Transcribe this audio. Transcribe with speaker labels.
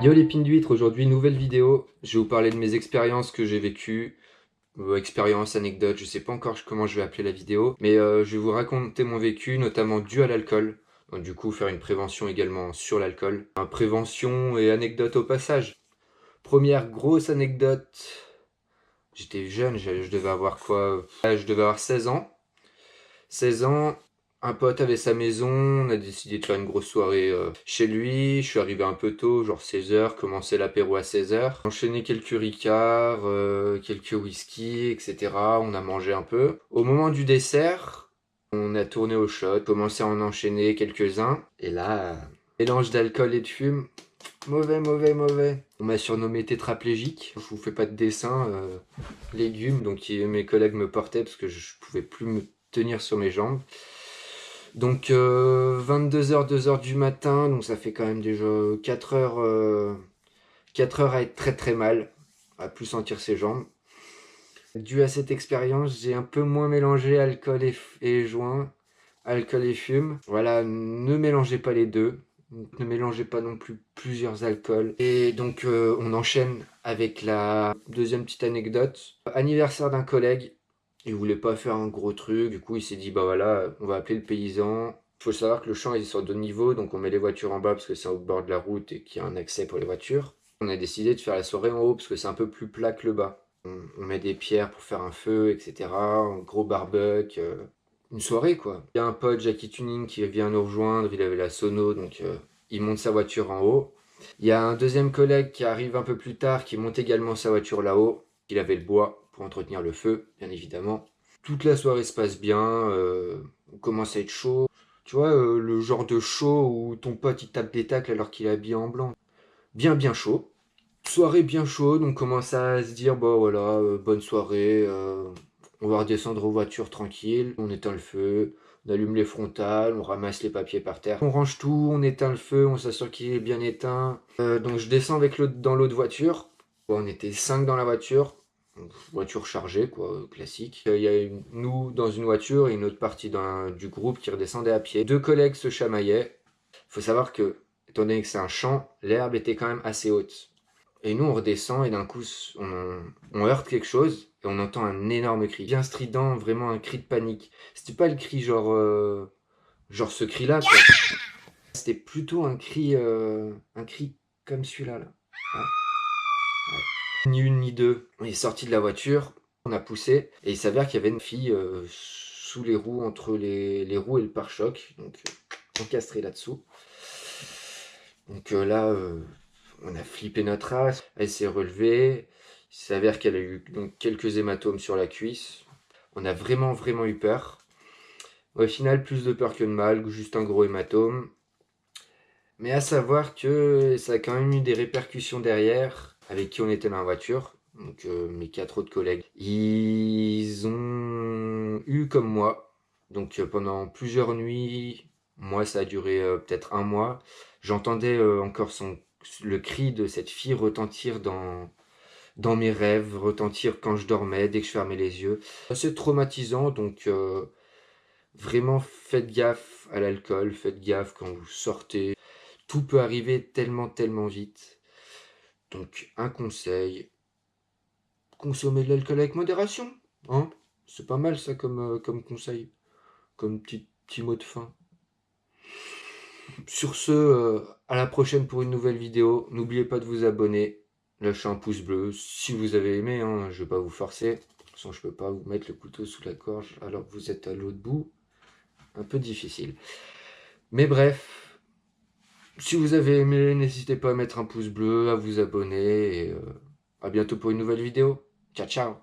Speaker 1: Yo les pins d'huîtres, aujourd'hui nouvelle vidéo, je vais vous parler de mes expériences que j'ai vécues, expériences, anecdotes, je sais pas encore comment je vais appeler la vidéo, mais je vais vous raconter mon vécu, notamment dû à l'alcool, donc du coup faire une prévention également sur l'alcool, prévention et anecdote au passage. Première grosse anecdote, j'étais jeune, je devais avoir quoi, je devais avoir 16 ans. 16 ans, un pote avait sa maison, on a décidé de faire une grosse soirée chez lui. Je suis arrivé un peu tôt, genre 16 h, commencé l'apéro à 16 h. Enchaîné quelques ricards, quelques whisky, etc. On a mangé un peu. Au moment du dessert, on a tourné au shot, commencé à en enchaîner quelques-uns. Et là, mélange d'alcool et de fume, mauvais, mauvais, mauvais. On m'a surnommé tétraplégique. Je vous fais pas de dessin, légumes, donc mes collègues me portaient parce que je pouvais plus me tenir sur mes jambes. Donc 22 h, 2 h du matin, donc ça fait quand même déjà 4 heures, 4 heures à être très très mal, à plus sentir ses jambes. Dû à cette expérience, j'ai un peu moins mélangé alcool et joint, alcool et fume. Voilà, ne mélangez pas les deux, ne mélangez pas non plus plusieurs alcools. Et donc on enchaîne avec la deuxième petite anecdote. Anniversaire d'un collègue. Il voulait pas faire un gros truc, du coup il s'est dit bah voilà, on va appeler le paysan. Il faut savoir que le champ est sur 2 niveaux, donc on met les voitures en bas parce que c'est au bord de la route et qu'il y a un accès pour les voitures. On a décidé de faire la soirée en haut parce que c'est un peu plus plat que le bas. On met des pierres pour faire un feu, etc. Un gros barbecue, une soirée quoi. Il y a un pote, Jackie Tuning, qui vient nous rejoindre, il avait la sono, donc il monte sa voiture en haut. Il y a un deuxième collègue qui arrive un peu plus tard, qui monte également sa voiture là-haut. Il avait le bois pour entretenir le feu, bien évidemment. Toute la soirée se passe bien, on commence à être chaud. Tu vois, le genre de chaud où ton pote il tape des tacles alors qu'il est habillé en blanc. Bien bien chaud. Soirée bien chaude, on commence à se dire, bon voilà, bonne soirée, on va redescendre aux voitures tranquille. On éteint le feu, on allume les frontales, on ramasse les papiers par terre. On range tout, on éteint le feu, on s'assure qu'il est bien éteint. Donc je descends avec dans l'autre voiture. Bon, on était 5 dans la voiture. Voiture chargée, quoi, classique. Il y a nous dans une voiture et une autre partie du groupe qui redescendait à pied. 2 collègues se chamaillaient. Faut savoir que, étant donné que c'est un champ, l'herbe était quand même assez haute. Et nous, on redescend et d'un coup, on heurte quelque chose et on entend un énorme cri. Bien strident, vraiment un cri de panique. C'était pas le cri genre ce cri-là, quoi. C'était plutôt un cri comme celui-là, là. Ah, ouais. Ni une ni deux. On est sorti de la voiture, on a poussé et il s'avère qu'il y avait une fille sous les roues, entre les roues et le pare-choc, donc encastrée là-dessous. Donc là, on a flippé notre race. Elle s'est relevée. Il s'avère qu'elle a eu donc quelques hématomes sur la cuisse. On a vraiment vraiment eu peur. Au final, plus de peur que de mal, juste un gros hématome. Mais à savoir que ça a quand même eu des répercussions derrière, avec qui on était dans la voiture, donc mes 4 autres collègues. Ils ont eu comme moi, donc pendant plusieurs nuits, moi ça a duré peut-être un mois, j'entendais encore le cri de cette fille retentir dans mes rêves, retentir quand je dormais, dès que je fermais les yeux. C'est traumatisant, donc vraiment faites gaffe à l'alcool, faites gaffe quand vous sortez. Tout peut arriver tellement, tellement vite. Donc, un conseil, consommez de l'alcool avec modération. Hein, c'est pas mal ça comme conseil, comme petit mot de fin. Sur ce, à la prochaine pour une nouvelle vidéo. N'oubliez pas de vous abonner, lâchez un pouce bleu si vous avez aimé, hein, je vais pas vous forcer. De toute façon, je peux pas vous mettre le couteau sous la gorge alors que vous êtes à l'autre bout. Un peu difficile. Mais bref, si vous avez aimé, n'hésitez pas à mettre un pouce bleu, à vous abonner et à bientôt pour une nouvelle vidéo. Ciao, ciao!